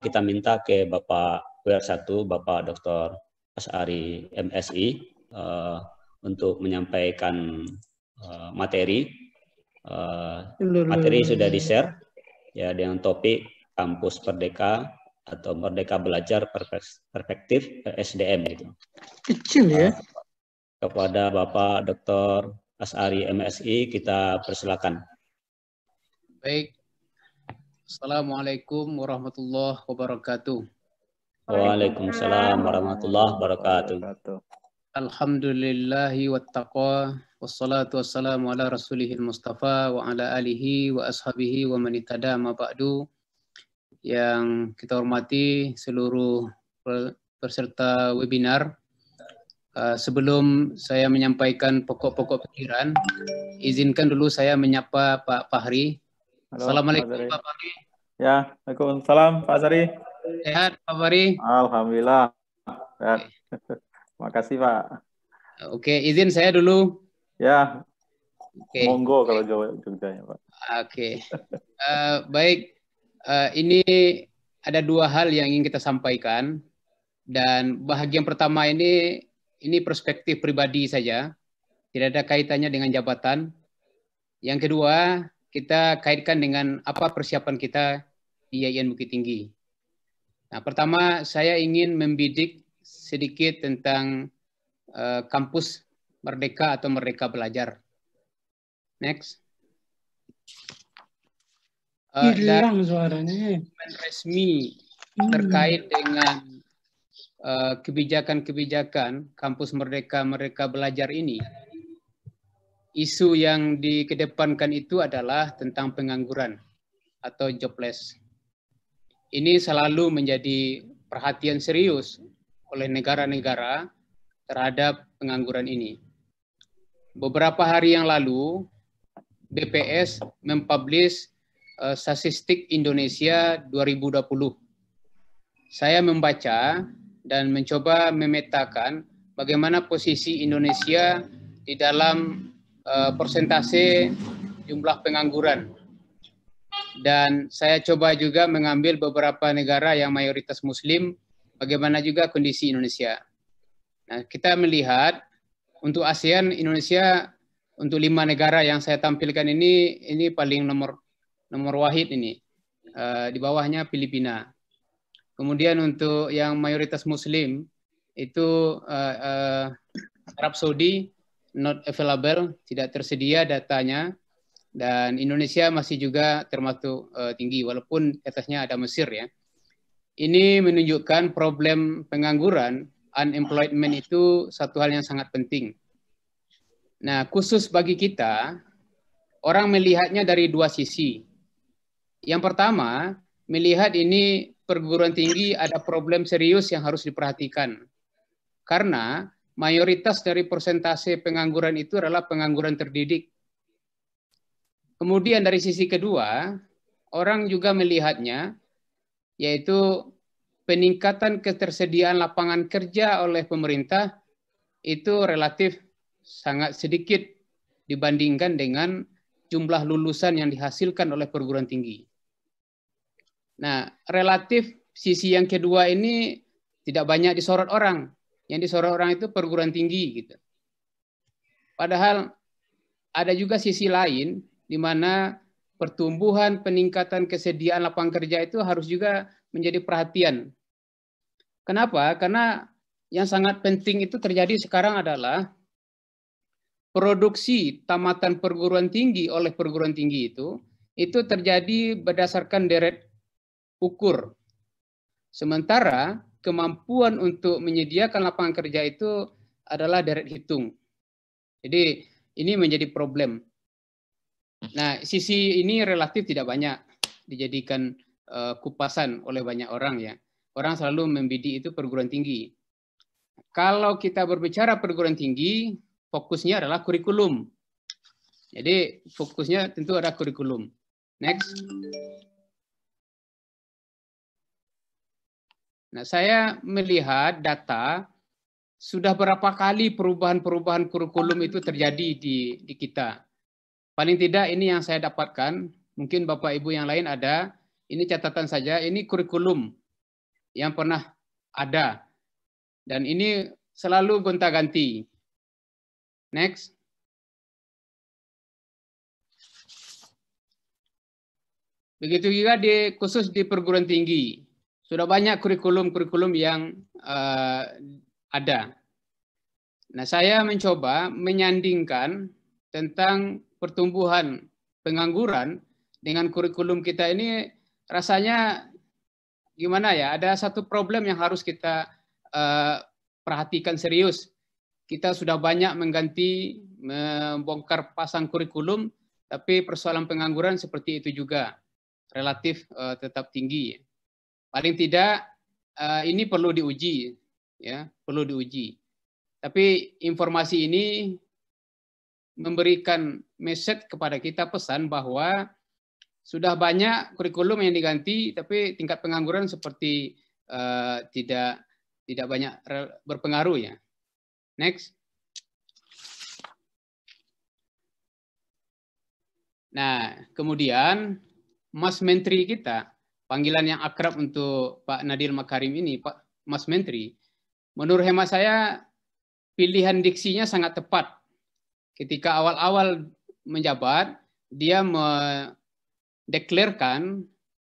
kita minta ke Bapak WR1, Bapak Dr. Asari MSI, untuk menyampaikan materi. Materi sudah di-share ya dengan topik Kampus Merdeka atau Merdeka Belajar Perspektif SDM gitu. Kecil ya. Kepada Bapak Dr. Asari MSI kita persilakan. Baik. Assalamualaikum warahmatullahi wabarakatuh. Waalaikumsalam warahmatullahi wabarakatuh. Alhamdulillahi wattaqwa wassalatu wassalamu ala rasulihil mustafa wa ala alihi wa ashabihi wa man ittaba ma ba'du. Yang kita hormati seluruh peserta webinar, sebelum saya menyampaikan pokok-pokok pikiran, izinkan dulu saya menyapa Pak Fahri. Halo, Assalamualaikum Pak Pak Fahri. Ya, Waalaikumsalam Pak Asari. Sehat Pak Fahri? Alhamdulillah. Sehat. Makasih Pak. Oke, izin saya dulu. Ya, Monggo kalau Jogja ya Pak. Oke. Baik, ini ada dua hal yang ingin kita sampaikan, dan bahagian pertama ini perspektif pribadi saja, tidak ada kaitannya dengan jabatan. Yang kedua, kita kaitkan dengan apa persiapan kita di IAIN Bukit Tinggi. Nah, pertama saya ingin membidik sedikit tentang kampus Merdeka atau Merdeka Belajar. Next. Hilang suaranya. Resmi terkait dengan kebijakan-kebijakan kampus Merdeka Belajar ini, isu yang dikedepankan itu adalah tentang pengangguran atau jobless. Ini selalu menjadi perhatian serius oleh negara-negara terhadap pengangguran ini. Beberapa hari yang lalu, BPS mempublish Statistik Indonesia 2020. Saya membaca dan mencoba memetakan bagaimana posisi Indonesia di dalam persentase jumlah pengangguran. Dan saya coba juga mengambil beberapa negara yang mayoritas Muslim, bagaimana juga kondisi Indonesia. Nah, kita melihat untuk ASEAN, Indonesia untuk 5 negara yang saya tampilkan ini paling nomor wahid ini. Di bawahnya Filipina. Kemudian untuk yang mayoritas Muslim itu Arab Saudi not available, tidak tersedia datanya, dan Indonesia masih juga termasuk tinggi walaupun atasnya ada Mesir ya. Ini menunjukkan problem pengangguran, unemployment itu satu hal yang sangat penting. Nah, khusus bagi kita, orang melihatnya dari dua sisi. Yang pertama, melihat ini perguruan tinggi ada problem serius yang harus diperhatikan. Karena mayoritas dari persentase pengangguran itu adalah pengangguran terdidik. Kemudian dari sisi kedua, orang juga melihatnya yaitu peningkatan ketersediaan lapangan kerja oleh pemerintah itu relatif sangat sedikit dibandingkan dengan jumlah lulusan yang dihasilkan oleh perguruan tinggi. Nah, relatif sisi yang kedua ini tidak banyak disorot orang. Yang disorot orang itu perguruan tinggi gitu. Padahal ada juga sisi lain di mana pertumbuhan peningkatan kesediaan lapangan kerja itu harus juga menjadi perhatian. Kenapa? Karena yang sangat penting itu terjadi sekarang adalah produksi tamatan perguruan tinggi oleh perguruan tinggi itu terjadi berdasarkan deret ukur. Sementara kemampuan untuk menyediakan lapangan kerja itu adalah deret hitung. Jadi ini menjadi problem. Nah, sisi ini relatif tidak banyak dijadikan kupasan oleh banyak orang ya. Orang selalu membidik itu perguruan tinggi. Kalau kita berbicara perguruan tinggi, fokusnya adalah kurikulum. Jadi fokusnya tentu ada kurikulum. Next. Nah, saya melihat data sudah berapa kali perubahan-perubahan kurikulum itu terjadi di kita. Paling tidak ini yang saya dapatkan, mungkin Bapak Ibu yang lain ada, ini catatan saja, ini kurikulum yang pernah ada. Dan ini selalu gonta-ganti. Next. Begitu juga khusus di perguruan tinggi. Sudah banyak kurikulum-kurikulum yang ada. Nah, saya mencoba menyandingkan tentang pertumbuhan pengangguran dengan kurikulum kita ini, rasanya gimana ya, ada satu problem yang harus kita perhatikan serius. Kita sudah banyak mengganti, membongkar pasang kurikulum, tapi persoalan pengangguran seperti itu juga, relatif tetap tinggi. Paling tidak ini perlu diuji, ya, perlu diuji. Tapi informasi ini memberikan message kepada kita, pesan bahwa sudah banyak kurikulum yang diganti, tapi tingkat pengangguran seperti tidak banyak berpengaruh, ya. Next. Nah, kemudian Mas Menteri kita, panggilan yang akrab untuk Pak Nadhir Makarim ini, Pak Mas Menteri, menurut hemat saya pilihan diksinya sangat tepat. Ketika awal-awal menjabat, dia mendeklarkan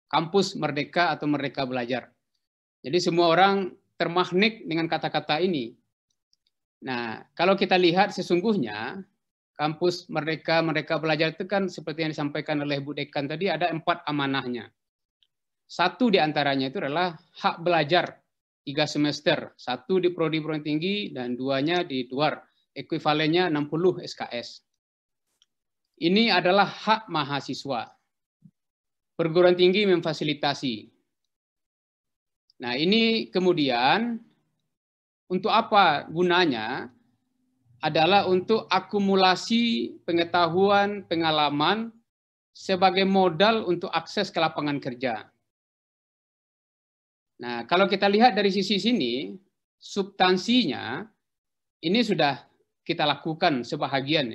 kampus merdeka atau merdeka belajar. Jadi semua orang termagnet dengan kata-kata ini. Nah, kalau kita lihat sesungguhnya kampus merdeka belajar itu kan seperti yang disampaikan oleh Bu Dekan tadi, ada 4 amanahnya. Satu di antaranya itu adalah hak belajar 3 semester, 1 di prodi perguruan tinggi dan 2-nya di luar, ekuivalennya 60 SKS. Ini adalah hak mahasiswa. Perguruan tinggi memfasilitasi. Nah, ini kemudian untuk apa gunanya? Adalah untuk akumulasi pengetahuan, pengalaman sebagai modal untuk akses ke lapangan kerja. Nah, kalau kita lihat dari sisi sini, substansinya ini sudah kita lakukan sebahagian,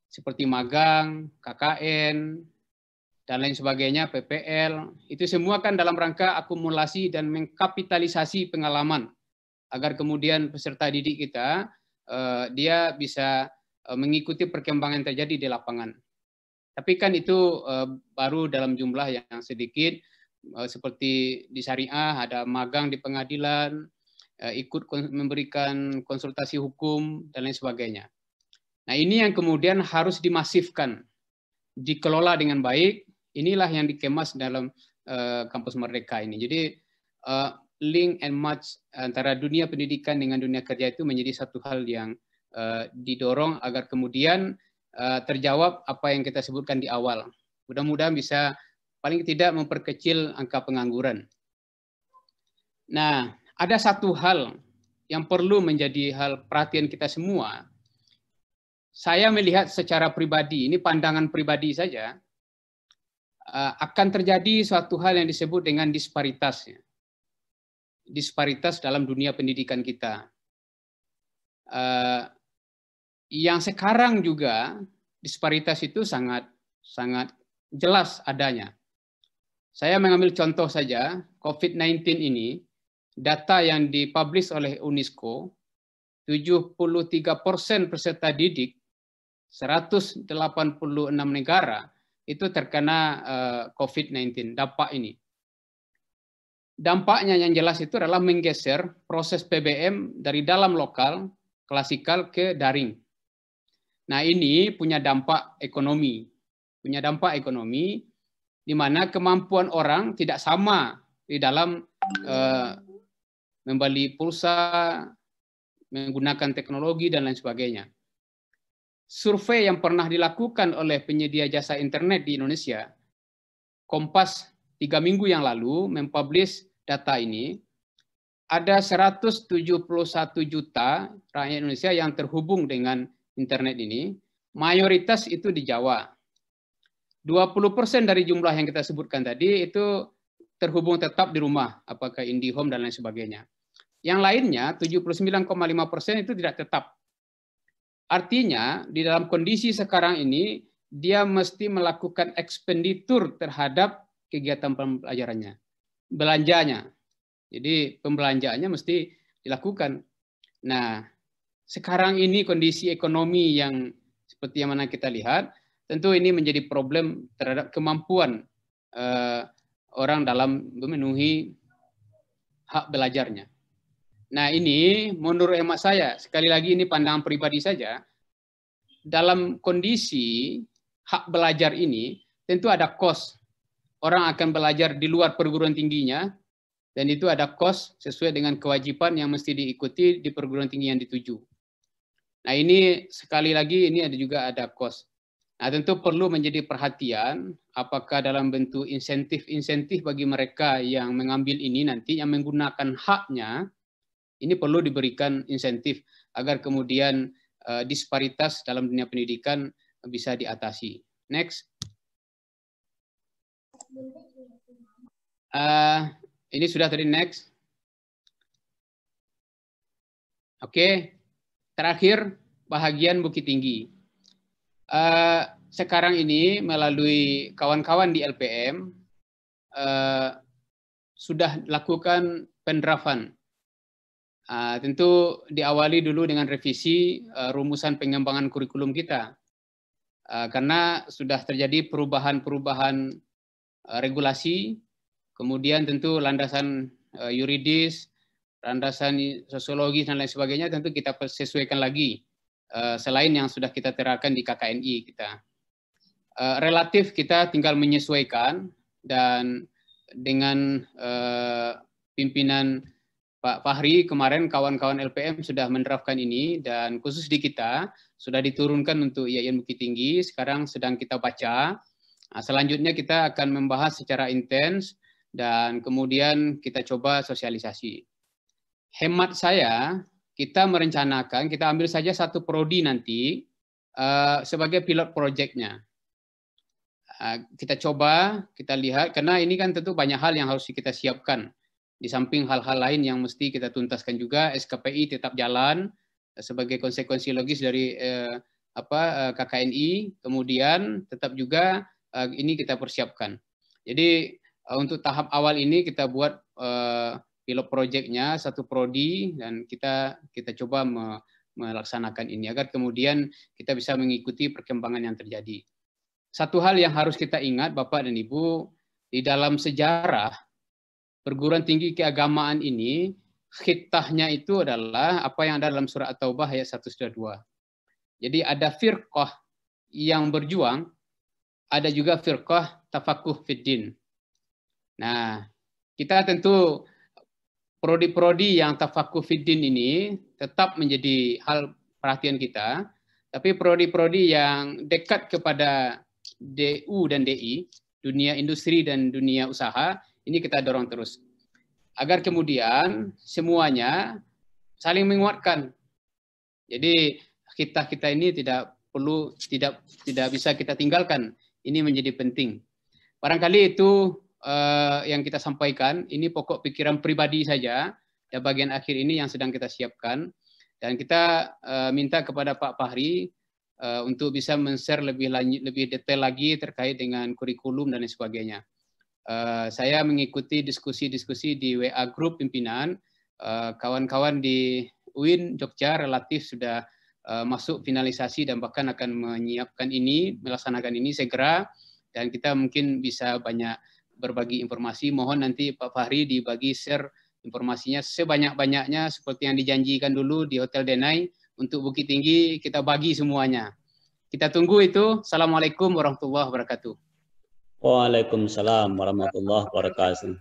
seperti magang, KKN, dan lain sebagainya, PPL. Itu semua kan dalam rangka akumulasi dan mengkapitalisasi pengalaman, agar kemudian peserta didik kita dia bisa mengikuti perkembangan yang terjadi di lapangan. Tapi kan itu baru dalam jumlah yang sedikit, seperti di syariah ada magang di pengadilan, ikut memberikan konsultasi hukum dan lain sebagainya. Nah, ini yang kemudian harus dimasifkan, dikelola dengan baik. Inilah yang dikemas dalam kampus merdeka ini. Jadi link and match antara dunia pendidikan dengan dunia kerja itu menjadi satu hal yang didorong agar kemudian terjawab apa yang kita sebutkan di awal. Mudah-mudahan bisa paling tidak memperkecil angka pengangguran. Nah, ada satu hal yang perlu menjadi hal perhatian kita semua. Saya melihat secara pribadi, ini pandangan pribadi saja, akan terjadi suatu hal yang disebut dengan disparitas. Disparitas dalam dunia pendidikan kita. Yang sekarang juga disparitas itu sangat jelas adanya. Saya mengambil contoh saja, COVID-19 ini, data yang dipublish oleh UNESCO, 73% peserta didik, 186 negara, itu terkena COVID-19, dampak ini. Dampaknya yang jelas itu adalah menggeser proses PBM dari dalam lokal, klasikal ke daring. Nah, ini punya dampak ekonomi. Punya dampak ekonomi, di mana kemampuan orang tidak sama di dalam membeli pulsa, menggunakan teknologi, dan lain sebagainya. Survei yang pernah dilakukan oleh penyedia jasa internet di Indonesia, Kompas 3 minggu yang lalu mempublish data ini, ada 171 juta rakyat Indonesia yang terhubung dengan internet ini, mayoritas itu di Jawa. 20% dari jumlah yang kita sebutkan tadi itu terhubung tetap di rumah, apakah IndiHome dan lain sebagainya. Yang lainnya, 79,5% itu tidak tetap. Artinya, di dalam kondisi sekarang ini, dia mesti melakukan ekspenditur terhadap kegiatan pembelajarannya, belanjanya. Jadi pembelanjaannya mesti dilakukan. Nah, sekarang ini kondisi ekonomi yang seperti yang mana kita lihat, tentu ini menjadi problem terhadap kemampuan orang dalam memenuhi hak belajarnya. Nah, ini menurut hemat saya, sekali lagi ini pandangan pribadi saja, dalam kondisi hak belajar ini tentu ada cost. Orang akan belajar di luar perguruan tingginya, dan itu ada cost sesuai dengan kewajiban yang mesti diikuti di perguruan tinggi yang dituju. Nah, ini sekali lagi ini juga ada cost. Nah, tentu perlu menjadi perhatian apakah dalam bentuk insentif-insentif bagi mereka yang mengambil ini nanti, yang menggunakan haknya, ini perlu diberikan insentif agar kemudian disparitas dalam dunia pendidikan bisa diatasi. Next. Ini sudah tadi, next. Oke. Terakhir, bahagian Bukit Tinggi. Sekarang ini melalui kawan-kawan di LPM sudah lakukan pendrafan. Tentu diawali dulu dengan revisi rumusan pengembangan kurikulum kita. Karena sudah terjadi perubahan-perubahan regulasi, kemudian tentu landasan yuridis, landasan sosiologis dan lain sebagainya tentu kita sesuaikan lagi selain yang sudah kita terapkan di KKNI kita. Relatif kita tinggal menyesuaikan, dan dengan pimpinan Pak Fahri kemarin kawan-kawan LPM sudah mendraftkan ini, dan khusus di kita sudah diturunkan untuk IAIN Bukit Tinggi, sekarang sedang kita baca. Selanjutnya kita akan membahas secara intens dan kemudian kita coba sosialisasi. Hemat saya, kita merencanakan, kita ambil saja satu prodi nanti sebagai pilot project-nya. Kita coba, kita lihat, karena ini kan tentu banyak hal yang harus kita siapkan. Di samping hal-hal lain yang mesti kita tuntaskan juga, SKPI tetap jalan sebagai konsekuensi logis dari KKNI, kemudian tetap juga ini kita persiapkan. Jadi untuk tahap awal ini kita buat pilot project-nya satu prodi, dan kita coba melaksanakan ini agar kemudian kita bisa mengikuti perkembangan yang terjadi. Satu hal yang harus kita ingat Bapak dan Ibu, di dalam sejarah perguruan tinggi keagamaan ini, khitahnya itu adalah apa yang ada dalam surah At-Taubah ayat 1-2. Jadi ada firqah yang berjuang, ada juga firqah tafakuh fiddin. Nah, kita tentu prodi-prodi yang tafakuh fiddin ini tetap menjadi hal perhatian kita, tapi prodi-prodi yang dekat kepada DU dan DI, dunia industri dan dunia usaha, ini kita dorong terus. Agar kemudian semuanya saling menguatkan. Jadi kita ini tidak bisa kita tinggalkan. Ini menjadi penting. Barangkali itu yang kita sampaikan, ini pokok pikiran pribadi saja, dan bagian akhir ini yang sedang kita siapkan. Dan kita minta kepada Pak Fahri untuk bisa men-share lebih detail lagi terkait dengan kurikulum dan lain sebagainya. Saya mengikuti diskusi-diskusi di WA Group pimpinan, kawan-kawan di UIN Jogja relatif sudah masuk finalisasi dan bahkan akan menyiapkan ini, melaksanakan ini segera, dan kita mungkin bisa banyak berbagi informasi. Mohon nanti Pak Fahri dibagi share informasinya sebanyak-banyaknya seperti yang dijanjikan dulu di Hotel Denai. Untuk Bukit Tinggi kita bagi semuanya. Kita tunggu itu. Assalamualaikum warahmatullahi wabarakatuh. Waalaikumsalam warahmatullahi wabarakatuh.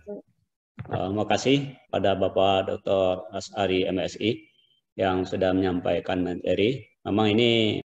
Terima kasih pada Bapak Dr. Asari MSI yang sudah menyampaikan materi. Memang ini